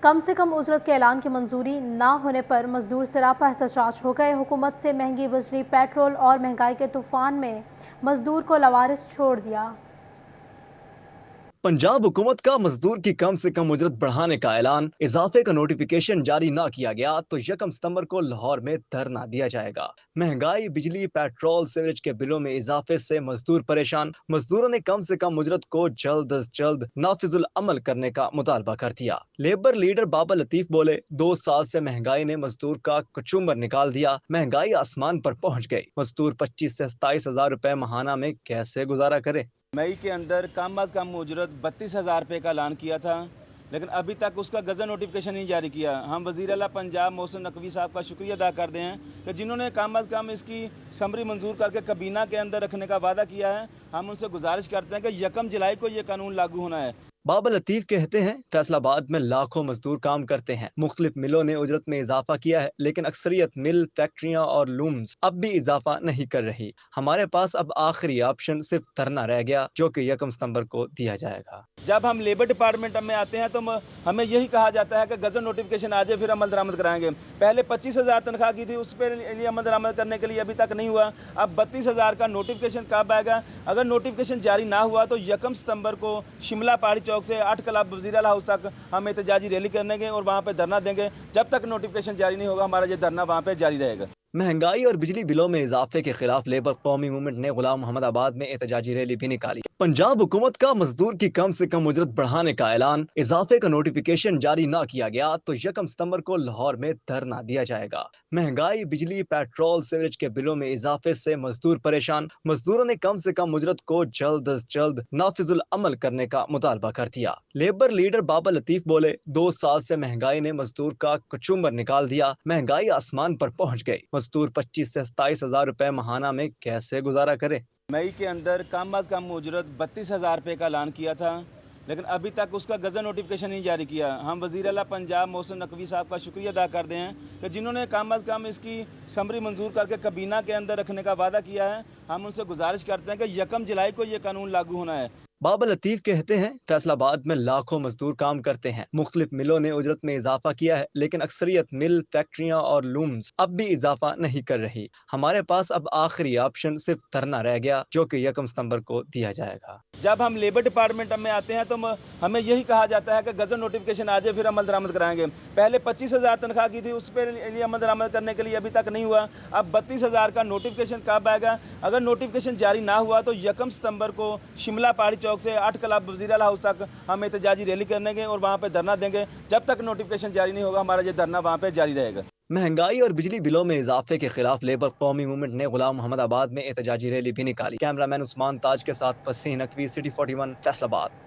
کم سے کم اجرت کے اعلان کی منظوری نہ ہونے پر مزدور سراپا احتجاج ہو گئے۔ حکومت سے مہنگی بجلی، پیٹرول اور مہنگائی کے طوفان میں مزدور کو لاوارث چھوڑ دیا۔ پنجاب حکومت کا مزدور کی کم سے کم اجرت بڑھانے کا اعلان، اضافے کا نوٹیفیکیشن جاری نہ کیا گیا تو 1 ستمبر کو لاہور میں دھرنا دیا جائے گا۔ مہنگائی، بجلی، پیٹرول، سیوریج کے بلوں میں اضافے سے مزدور پریشان۔ مزدوروں نے کم سے کم اجرت کو جلد از جلد نافذ العمل کرنے کا مطالبہ کر دیا۔ لیبر لیڈر بابا لطیف بولے، 2 سال سے مہنگائی نے مزدور کا کچومبر نکال دیا۔ مہنگائی آسمان پر پہنچ گئی۔ مزدور 25 سے 27 ہزار روپے ماہانہ میں کیسے گزارا کرے؟ مئی کے اندر کم از کم اجرت 32,000 روپے کا اعلان کیا تھا، لیکن ابھی تک اس کا گزٹ نوٹیفیکیشن نہیں جاری کیا۔ ہم وزیر اعلیٰ پنجاب محسن نقوی صاحب کا شکریہ ادا کرتے ہیں کہ جنہوں نے کم از کم اس کی سمری منظور کر کے کابینہ کے اندر رکھنے کا وعدہ کیا ہے۔ ہم ان سے گزارش کرتے ہیں کہ 1 جولائی کو یہ قانون لاگو ہونا ہے۔ بابا لطیف کہتے ہیں، فیصل آباد میں لاکھوں مزدور کام کرتے ہیں۔ مختلف ملوں نے اجرت میں اضافہ کیا ہے، لیکن اکثریت مل، فیکٹریاں اور لومز اب بھی اضافہ نہیں کر رہی۔ ہمارے پاس اب آخری آپشن صرف دھرنا رہ گیا، جو کہ 1 ستمبر کو دیا جائے گا۔ جب ہم لیبر ڈپارٹمنٹ میں آتے ہیں تو ہمیں یہی کہا جاتا ہے کہ گزٹ نوٹیفیکیشن آ جائے پھر عمل درآمد کرائیں گے۔ پہلے 25,000 تنخواہ کی تھی، اس پہ عمل درآمد کرنے کے لیے ابھی تک نہیں ہوا۔ اب 32,000 کا نوٹیفیکیشن کب آئے گا؟ اگر نوٹیفیکیشن جاری نہ ہوا تو 1 ستمبر کو شملہ پہاڑی چوک سے 8 کلب وزیر اعلیٰ ہاؤس تک ہم احتجاجی ریلی کرنے گے اور وہاں پہ دھرنا دیں گے۔ جب تک نوٹیفیکیشن جاری نہیں ہوگا ہمارا یہ دھرنا وہاں پہ جاری رہے گا۔ مہنگائی اور بجلی بلوں میں اضافے کے خلاف لیبر قومی موومنٹ نے غلام محمد آباد میں احتجاجی ریلی بھی نکالی۔ پنجاب حکومت کا مزدور کی کم سے کم اجرت بڑھانے کا اعلان، اضافے کا نوٹیفیکیشن جاری نہ کیا گیا تو 1 ستمبر کو لاہور میں دھرنا دیا جائے گا۔ مہنگائی، بجلی، پیٹرول، سیوریج کے بلوں میں اضافے سے مزدور پریشان۔ مزدوروں نے کم سے کم اجرت کو جلد از جلد نافذ العمل کرنے کا مطالبہ کر دیا۔ لیبر لیڈر بابا لطیف بولے، 2 سال سے مہنگائی نے مزدور کا کچومبر نکال دیا۔ مہنگائی آسمان پر پہنچ گئی۔ مزدور 25 سے 27 ہزار روپے ماہانہ میں کیسے گزارا کرے؟ مئی کے اندر کم از کم اجرت 32,000 روپے کا اعلان کیا تھا، لیکن ابھی تک اس کا گزٹ نوٹیفیکیشن نہیں جاری کیا۔ ہم وزیر اعلیٰ پنجاب محسن نقوی صاحب کا شکریہ ادا کرتے ہیں کہ جنہوں نے کم از کم اس کی سمری منظور کر کے کابینہ کے اندر رکھنے کا وعدہ کیا ہے۔ ہم ان سے گزارش کرتے ہیں کہ 1 جولائی کو یہ قانون لاگو ہونا ہے۔ بابا لطیف کہتے ہیں، فیصل آباد میں لاکھوں مزدور کام کرتے ہیں۔ مختلف ملوں نے اجرت میں اضافہ کیا ہے، لیکن اکثریت مل، فیکٹریاں اور لومز اب بھی اضافہ نہیں کر رہی۔ ہمارے پاس اب آخری آپشن صرف دھرنا رہ گیا، جو کہ 1 ستمبر کو دیا جائے گا۔ جب ہم لیبر ڈپارٹمنٹ میں آتے ہیں تو ہمیں یہی کہا جاتا ہے کہ گزٹ نوٹیفیکیشن آ جائے پھر عمل درآمد کرائیں گے۔ پہلے 25,000 تنخواہ کی تھی، اس پہ عمل درآمد کرنے کے لیے ابھی تک نہیں ہوا۔ اب 32,000 کا نوٹیفیکیشن کب آئے گا؟ اگر نوٹیفیکیشن جاری نہ ہوا تو 1 ستمبر کو شملہ پہاڑی چوک سے 8 کلب وزیر اعلیٰ ہاؤس تک ہم احتجاجی ریلی کرنے گے اور وہاں پہ دھرنا دیں گے۔ جب تک نوٹیفیکیشن جاری نہیں ہوگا ہمارا یہ دھرنا وہاں پہ جاری رہے گا۔ مہنگائی اور بجلی بلوں میں اضافے کے خلاف لیبر قومی موومنٹ نے غلام محمد آباد میں احتجاجی ریلی بھی نکالی۔ کیمرہ مین عثمان تاج کے ساتھ فصیح نقوی، سٹی 41، فیصل آباد۔